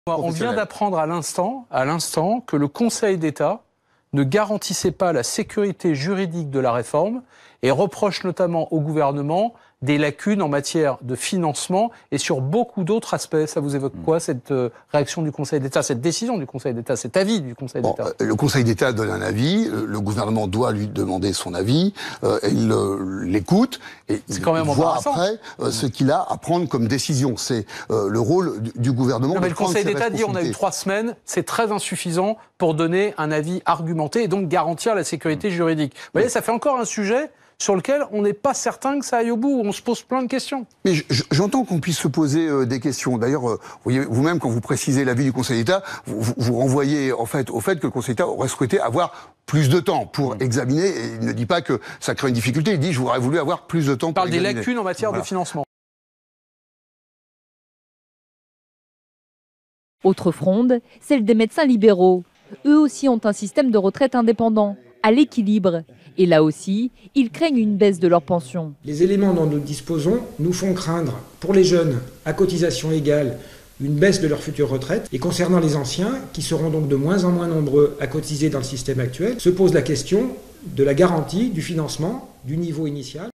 On vient d'apprendre à l'instant que le Conseil d'État ne garantissait pas la sécurité juridique de la réforme et reproche notamment au gouvernement des lacunes en matière de financement et sur beaucoup d'autres aspects. Ça vous évoque quoi, cette réaction du Conseil d'État, cette décision du Conseil d'État, cet avis du Conseil d'État? Le Conseil d'État donne un avis, le gouvernement doit lui demander son avis, il l'écoute et il voit après ce qu'il a à prendre comme décision. C'est le rôle du gouvernement. Non, mais le Conseil d'État dit on a eu 3 semaines, c'est très insuffisant pour donner un avis argumenté et donc garantir la sécurité juridique. Vous voyez, ça fait encore un sujet sur lequel on n'est pas certain que ça aille au bout, où on se pose plein de questions. Mais j'entends qu'on puisse se poser des questions. D'ailleurs, voyez, vous-même, quand vous précisez l'avis du Conseil d'État, vous renvoyez en fait au fait que le Conseil d'État aurait souhaité avoir plus de temps pour examiner, et il ne dit pas que ça crée une difficulté, il dit « j'aurais voulu avoir plus de temps pour examiner ». Il parle des lacunes en matière de financement. Autre fronde, celle des médecins libéraux. Eux aussi ont un système de retraite indépendant, à l'équilibre. Et là aussi, ils craignent une baisse de leur pension. Les éléments dont nous disposons nous font craindre, pour les jeunes, à cotisation égale, une baisse de leur future retraite. Et concernant les anciens, qui seront donc de moins en moins nombreux à cotiser dans le système actuel, se pose la question de la garantie du financement du niveau initial.